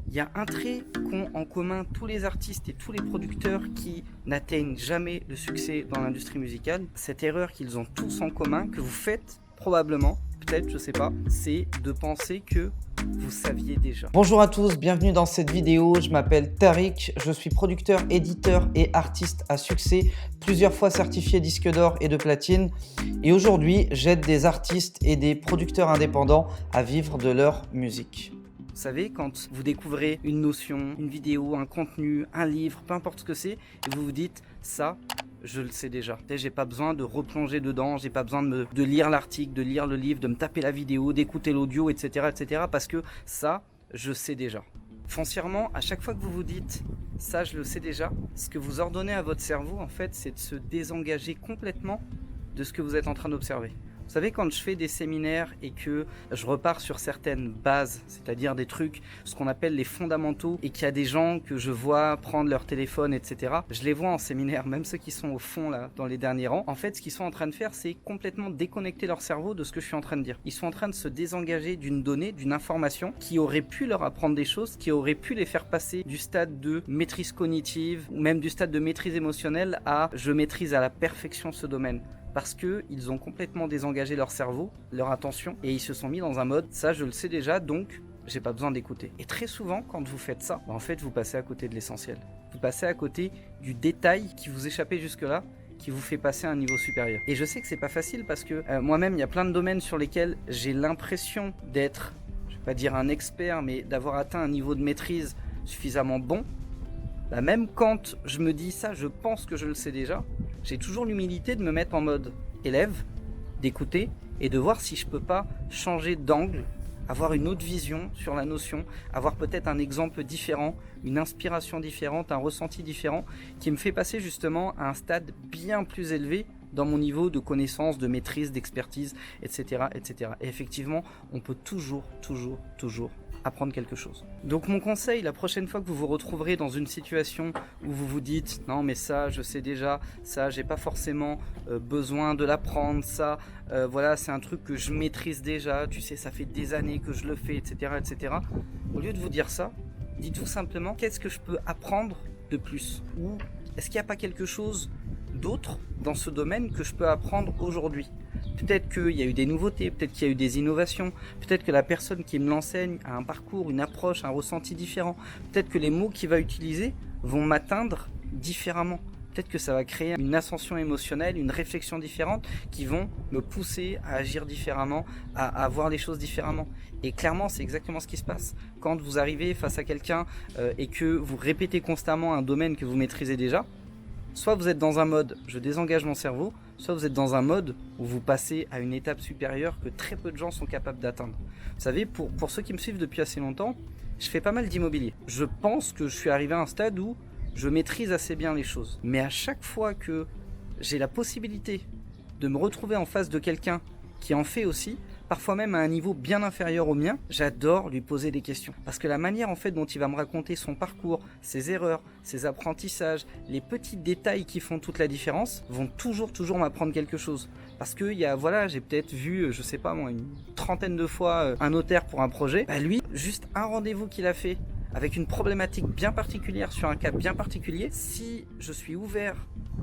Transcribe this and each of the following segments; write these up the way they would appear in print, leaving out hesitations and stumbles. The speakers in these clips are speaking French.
Il y a un trait qu'ont en commun tous les artistes et tous les producteurs qui n'atteignent jamais le succès dans l'industrie musicale. Cette erreur qu'ils ont tous en commun, que vous faites probablement, peut-être, je sais pas, c'est de penser que vous saviez déjà. Bonjour à tous, bienvenue dans cette vidéo. Je m'appelle Tariq, je suis producteur, éditeur et artiste à succès, plusieurs fois certifié disque d'or et de platine. Et aujourd'hui, j'aide des artistes et des producteurs indépendants à vivre de leur musique. Vous savez, quand vous découvrez une notion, une vidéo, un contenu, un livre, peu importe ce que c'est, et vous vous dites « ça, je le sais déjà ». J'ai pas besoin de replonger dedans, j'ai pas besoin de lire l'article, de lire le livre, de me taper la vidéo, d'écouter l'audio, etc., parce que ça, je sais déjà. Foncièrement, à chaque fois que vous vous dites « ça, je le sais déjà », ce que vous ordonnez à votre cerveau, en fait, c'est de se désengager complètement de ce que vous êtes en train d'observer. Vous savez, quand je fais des séminaires et que je repars sur certaines bases, c'est-à-dire des trucs, ce qu'on appelle les fondamentaux, et qu'il y a des gens que je vois prendre leur téléphone, etc., je les vois en séminaire, même ceux qui sont au fond, là, dans les derniers rangs. En fait, ce qu'ils sont en train de faire, c'est complètement déconnecter leur cerveau de ce que je suis en train de dire. Ils sont en train de se désengager d'une donnée, d'une information qui aurait pu leur apprendre des choses, qui aurait pu les faire passer du stade de maîtrise cognitive, ou même du stade de maîtrise émotionnelle à « je maîtrise à la perfection ce domaine ». Parce qu'ils ont complètement désengagé leur cerveau, leur attention, et ils se sont mis dans un mode « ça je le sais déjà, donc j'ai pas besoin d'écouter ». Et très souvent, quand vous faites ça, en fait vous passez à côté de l'essentiel. Vous passez à côté du détail qui vous échappait jusque-là, qui vous fait passer à un niveau supérieur. Et je sais que c'est pas facile parce que moi-même, il y a plein de domaines sur lesquels j'ai l'impression d'être, je vais pas dire un expert, mais d'avoir atteint un niveau de maîtrise suffisamment bon. Bah même quand je me dis ça, je pense que je le sais déjà, j'ai toujours l'humilité de me mettre en mode élève, d'écouter et de voir si je peux pas changer d'angle, avoir une autre vision sur la notion, avoir peut-être un exemple différent, une inspiration différente, un ressenti différent qui me fait passer justement à un stade bien plus élevé dans mon niveau de connaissance, de maîtrise, d'expertise, etc., etc. Et effectivement, on peut toujours apprendre quelque chose. Donc mon conseil, la prochaine fois que vous vous retrouverez dans une situation où vous vous dites « non mais ça je sais déjà, ça j'ai pas forcément besoin de l'apprendre, ça voilà c'est un truc que je maîtrise déjà, tu sais ça fait des années que je le fais, etc. Au lieu de vous dire ça, dites-vous simplement qu'est-ce que je peux apprendre de plus, ou est-ce qu'il n'y a pas quelque chose d'autre dans ce domaine que je peux apprendre aujourd'hui. Peut-être qu'il y a eu des nouveautés, peut-être qu'il y a eu des innovations, peut-être que la personne qui me l'enseigne a un parcours, une approche, un ressenti différent, peut-être que les mots qu'il va utiliser vont m'atteindre différemment. Peut-être que ça va créer une ascension émotionnelle, une réflexion différente qui vont me pousser à agir différemment, à voir les choses différemment. Et clairement, c'est exactement ce qui se passe. Quand vous arrivez face à quelqu'un et que vous répétez constamment un domaine que vous maîtrisez déjà, soit vous êtes dans un mode « je désengage mon cerveau », soit vous êtes dans un mode où vous passez à une étape supérieure que très peu de gens sont capables d'atteindre. Vous savez, pour ceux qui me suivent depuis assez longtemps, je fais pas mal d'immobilier. Je pense que je suis arrivé à un stade où je maîtrise assez bien les choses. Mais à chaque fois que j'ai la possibilité de me retrouver en face de quelqu'un qui en fait aussi, parfois même à un niveau bien inférieur au mien, j'adore lui poser des questions. Parce que la manière en fait dont il va me raconter son parcours, ses erreurs, ses apprentissages, les petits détails qui font toute la différence, vont toujours m'apprendre quelque chose. Parce que voilà, j'ai peut-être vu, je sais pas moi, une trentaine de fois un notaire pour un projet. Bah lui, juste un rendez-vous qu'il a fait avec une problématique bien particulière sur un cas bien particulier, si je suis ouvert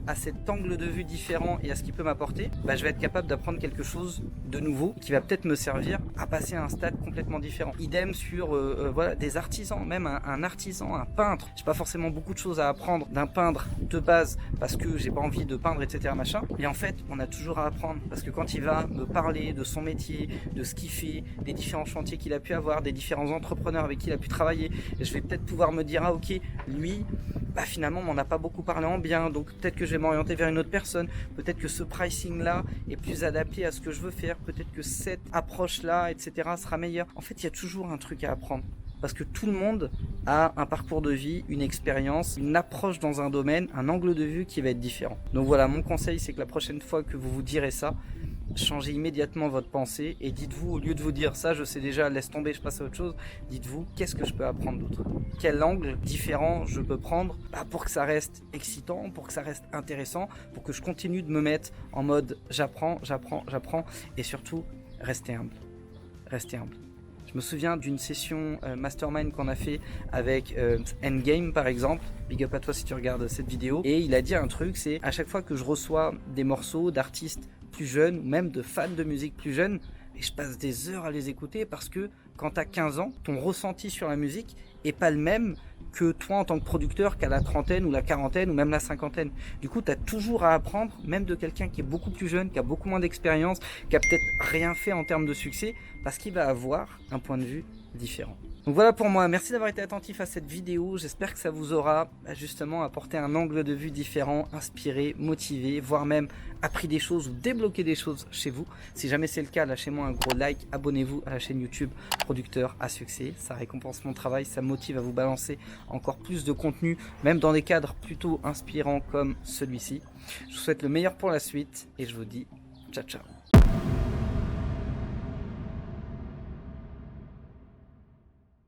à cet angle de vue différent et à ce qu'il peut m'apporter, bah, je vais être capable d'apprendre quelque chose de nouveau qui va peut-être me servir à passer à un stade complètement différent. Idem sur voilà, des artisans, même un artisan, un peintre. J'ai pas forcément beaucoup de choses à apprendre d'un peintre de base parce que j'ai pas envie de peindre, etc. machin. Mais en fait, on a toujours à apprendre parce que quand il va me parler de son métier, de ce qu'il fait, des différents chantiers qu'il a pu avoir, des différents entrepreneurs avec qui il a pu travailler, je vais peut-être pouvoir me dire ah ok, lui bah finalement on m'en a pas beaucoup parlé en bien, donc peut-être que je vais m'orienter vers une autre personne, peut-être que ce pricing là est plus adapté à ce que je veux faire, peut-être que cette approche là, etc. sera meilleure. En fait il y a toujours un truc à apprendre, parce que tout le monde a un parcours de vie, une expérience, une approche dans un domaine, un angle de vue qui va être différent. Donc voilà, mon conseil c'est que la prochaine fois que vous vous direz ça, changez immédiatement votre pensée et dites-vous, au lieu de vous dire ça je sais déjà, laisse tomber, je passe à autre chose, dites-vous qu'est-ce que je peux apprendre d'autre, quel angle différent je peux prendre pour que ça reste excitant, pour que ça reste intéressant, pour que je continue de me mettre en mode j'apprends et surtout restez humble. Je me souviens d'une session mastermind qu'on a fait avec Endgame par exemple. Big up à toi si tu regardes cette vidéo. Et il a dit un truc, c'est à chaque fois que je reçois des morceaux d'artistes plus jeunes ou même de fans de musique plus jeunes, et je passe des heures à les écouter parce que quand tu as 15 ans, ton ressenti sur la musique est pas le même que toi en tant que producteur qu'à la trentaine ou la quarantaine ou même la cinquantaine. Du coup, tu as toujours à apprendre, même de quelqu'un qui est beaucoup plus jeune, qui a beaucoup moins d'expérience, qui a peut-être rien fait en termes de succès, parce qu'il va avoir un point de vue différent. Donc voilà pour moi, merci d'avoir été attentif à cette vidéo, j'espère que ça vous aura justement apporté un angle de vue différent, inspiré, motivé, voire même appris des choses ou débloqué des choses chez vous. Si jamais c'est le cas, lâchez-moi un gros like, abonnez-vous à la chaîne YouTube Producteur à Succès, ça récompense mon travail, ça me motive à vous balancer encore plus de contenu, même dans des cadres plutôt inspirants comme celui-ci. Je vous souhaite le meilleur pour la suite et je vous dis ciao ciao.